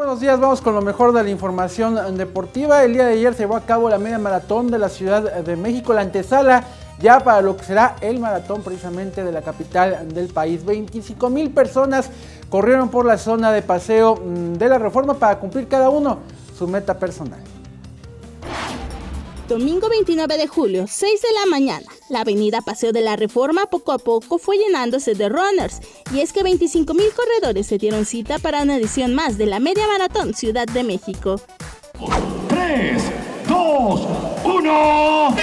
Buenos días, vamos con lo mejor de la información deportiva. El día de ayer se llevó a cabo la media maratón de la Ciudad de México, la antesala ya para lo que será el maratón precisamente de la capital del país. 25,000 personas corrieron por la zona de paseo de la Reforma para cumplir cada uno su meta personal. Domingo 29 de julio, 6 de la mañana, la avenida Paseo de la Reforma poco a poco fue llenándose de runners, y es que 25,000 corredores se dieron cita para una edición más de la Media Maratón Ciudad de México. 3, 2, 1...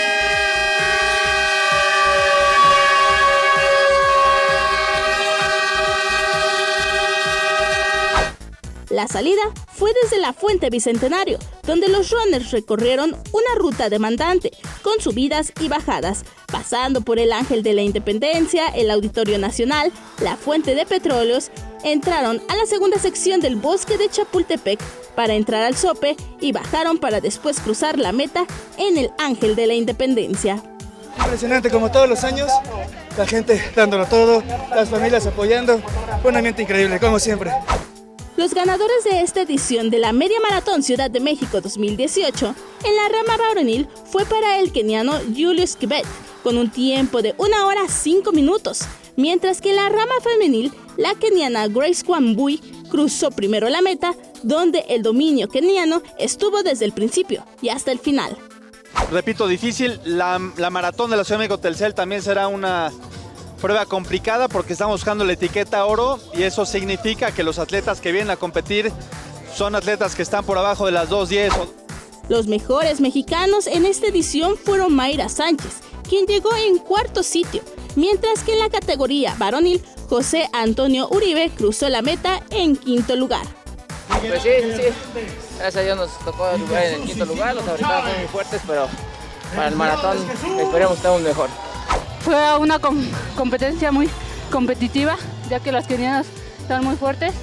La salida fue desde la Fuente Bicentenario, donde los runners recorrieron una ruta demandante, con subidas y bajadas, pasando por el Ángel de la Independencia, el Auditorio Nacional, la Fuente de Petróleos. Entraron a la segunda sección del Bosque de Chapultepec para entrar al Zope y bajaron para después cruzar la meta en el Ángel de la Independencia. Impresionante, como todos los años, la gente dándolo todo, las familias apoyando, un ambiente increíble, como siempre. Los ganadores de esta edición de la Media Maratón Ciudad de México 2018 en la rama varonil fue para el keniano Julius Kibet, con un tiempo de 1 hora 5 minutos, mientras que en la rama femenil, la keniana Grace Wambui cruzó primero la meta, donde el dominio keniano estuvo desde el principio y hasta el final. Repito, difícil, la maratón de la Ciudad de México Telcel también será una prueba complicada porque estamos buscando la etiqueta oro y eso significa que los atletas que vienen a competir son atletas que están por abajo de las 2:10. Los mejores mexicanos en esta edición fueron Mayra Sánchez, quien llegó en cuarto sitio, mientras que en la categoría varonil, José Antonio Uribe cruzó la meta en quinto lugar. Pues sí. Gracias a Dios nos tocó jugar en el quinto lugar, los fabricados fueron muy fuertes, pero para el maratón esperemos que estemos mejor. Fue una competencia muy competitiva, ya que las kenianas están muy fuertes.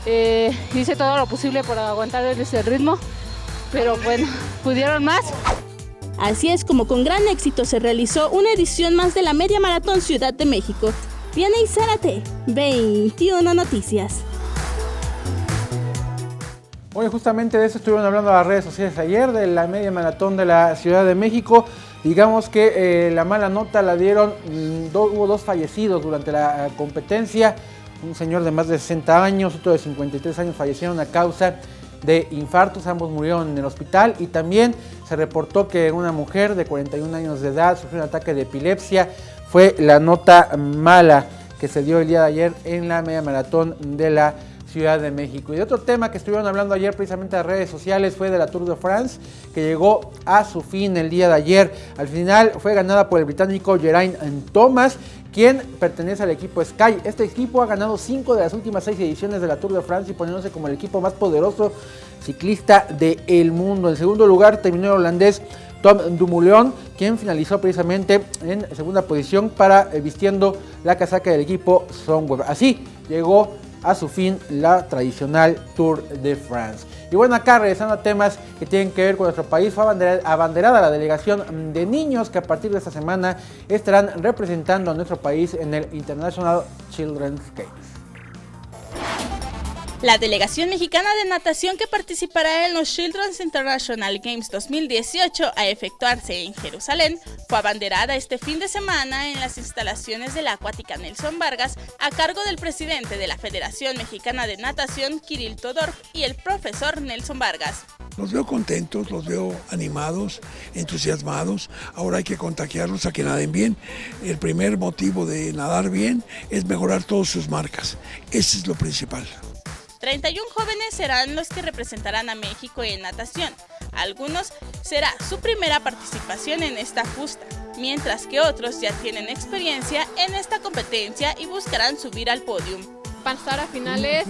Hice todo lo posible para aguantar ese ritmo, pero bueno, pudieron más. Así es como con gran éxito se realizó una edición más de la Media Maratón Ciudad de México. Diana Zárate, 21 Noticias. Hoy justamente de eso estuvieron hablando las redes sociales ayer, de la Media Maratón de la Ciudad de México. Digamos que la mala nota la dieron, hubo 2 fallecidos durante la competencia, un señor de más de 60 años, otro de 53 años fallecieron a causa de infartos, ambos murieron en el hospital, y también se reportó que una mujer de 41 años de edad sufrió un ataque de epilepsia. Fue la nota mala que se dio el día de ayer en la Media Maratón de la Ciudad de México. Y de otro tema que estuvieron hablando ayer precisamente en las redes sociales fue de la Tour de France, que llegó a su fin el día de ayer. Al final fue ganada por el británico Geraint Thomas, quien pertenece al equipo Sky. Este equipo ha ganado 5 de las últimas 6 ediciones de la Tour de France y poniéndose como el equipo más poderoso ciclista del mundo. En segundo lugar terminó el holandés Tom Dumoulin, quien finalizó precisamente en segunda posición para vistiendo la casaca del equipo Sunweb. Así llegó a su fin la tradicional Tour de France. Y bueno, acá regresando a temas que tienen que ver con nuestro país, fue abanderada la delegación de niños que a partir de esta semana estarán representando a nuestro país en el International Children's Games. La delegación mexicana de natación que participará en los Children's International Games 2018 a efectuarse en Jerusalén fue abanderada este fin de semana en las instalaciones de la Acuática Nelson Vargas a cargo del presidente de la Federación Mexicana de Natación, Kirill Todorov, y el profesor Nelson Vargas. Los veo contentos, los veo animados, entusiasmados. Ahora hay que contagiarlos a que naden bien. El primer motivo de nadar bien es mejorar todas sus marcas. Ese es lo principal. 31 jóvenes serán los que representarán a México en natación. Algunos será su primera participación en esta justa, mientras que otros ya tienen experiencia en esta competencia y buscarán subir al podio. Pasar a finales,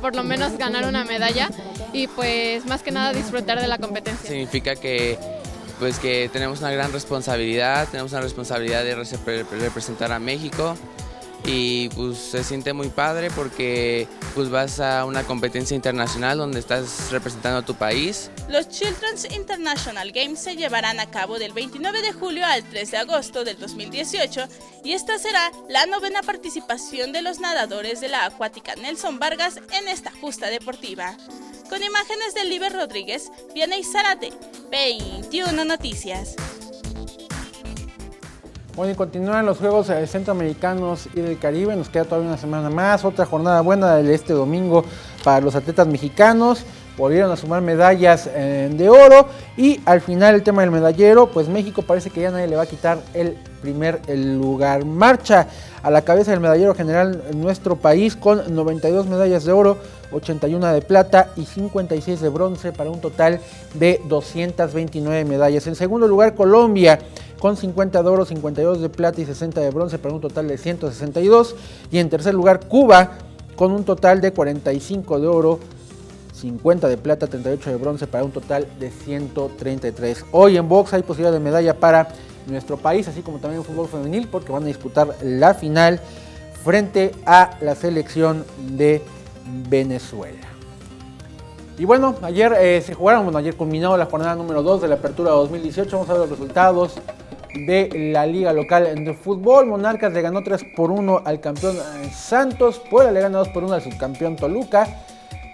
por lo menos ganar una medalla y pues más que nada disfrutar de la competencia. Significa que tenemos una gran responsabilidad, de representar a México. Y pues se siente muy padre porque pues vas a una competencia internacional donde estás representando a tu país. Los Children's International Games se llevarán a cabo del 29 de julio al 3 de agosto del 2018 y esta será la 9ª participación de los nadadores de la Acuática Nelson Vargas en esta justa deportiva. Con imágenes de Liber Rodríguez, Vianey Zárate, 21 Noticias. Bueno, y continúan los Juegos Centroamericanos y del Caribe. Nos queda todavía una semana más. Otra jornada buena de este domingo para los atletas mexicanos. Volvieron a sumar medallas de oro. Y al final el tema del medallero, pues México parece que ya nadie le va a quitar el lugar. Marcha a la cabeza del medallero general en nuestro país con 92 medallas de oro, 81 de plata y 56 de bronce para un total de 229 medallas. En segundo lugar, Colombia con 50 de oro, 52 de plata y 60 de bronce para un total de 162. Y en tercer lugar, Cuba con un total de 45 de oro, 50 de plata, 38 de bronce para un total de 133. Hoy en box hay posibilidad de medalla para nuestro país, así como también en fútbol femenil, porque van a disputar la final frente a la selección de Venezuela. Y bueno, ayer ayer culminó la jornada número 2 de la Apertura 2018. Vamos a ver los resultados de la liga local de fútbol. Monarcas le ganó 3-1 al campeón Santos. Puebla le gana 2-1 al subcampeón Toluca.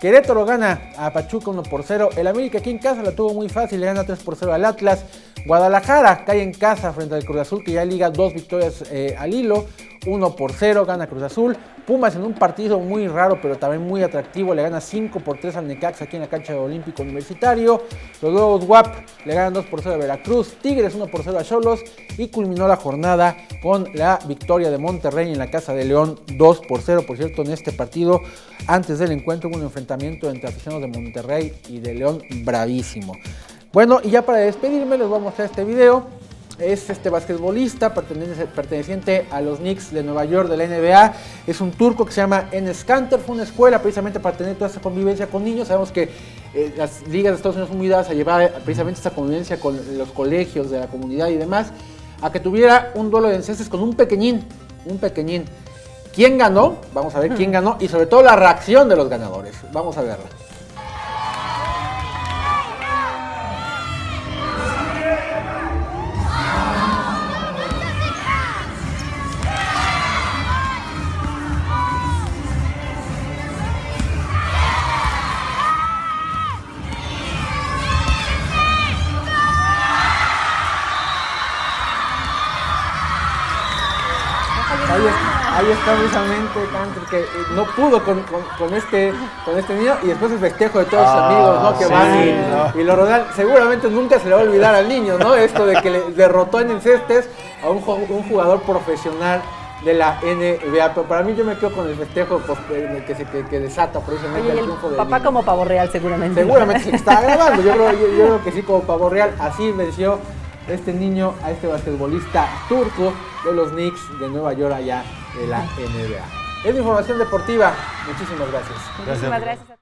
Querétaro gana a Pachuca 1-0. El América aquí en casa la tuvo muy fácil, le gana 3-0 al Atlas. Guadalajara cae en casa frente al Cruz Azul, que ya liga 2 victorias al hilo. 1-0 gana Cruz Azul. Pumas en un partido muy raro pero también muy atractivo le gana 5-3 al Necaxa aquí en la cancha del Olímpico Universitario. Los Lobos WAP le ganan 2-0 a Veracruz. Tigres 1-0 a Xolos. Y culminó la jornada con la victoria de Monterrey en la casa de León 2-0. Por cierto, en este partido, antes del encuentro, hubo un enfrentamiento entre aficionados de Monterrey y de León bravísimo. Bueno, y ya para despedirme les voy a mostrar este video. Es este basquetbolista perteneciente a los Knicks de Nueva York de la NBA. Es un turco que se llama Enes Kanter. Fue una escuela precisamente para tener toda esta convivencia con niños. Sabemos que las ligas de Estados Unidos son muy dadas a llevar precisamente esta convivencia con los colegios de la comunidad y demás, a que tuviera un duelo de encestes con un pequeñín. ¿Quién ganó? Vamos a ver quién ganó y sobre todo la reacción de los ganadores. Vamos a verla. Ahí está precisamente Kanter, que no pudo con este niño, y después el festejo de todos sus amigos, ¿no? Que sí, van y lo rodean. Seguramente nunca se le va a olvidar al niño, ¿no? Esto de que le derrotó en encestes a un jugador profesional de la NBA. Pero para mí, yo me quedo con el festejo que desata precisamente el triunfo del papá niño. Como pavo real, seguramente. Seguramente se está grabando. Yo creo que sí, como pavo real. Así venció este niño a este basquetbolista turco de los Knicks de Nueva York, allá de la NBA. Es información deportiva. Muchísimas gracias. Muchísimas gracias.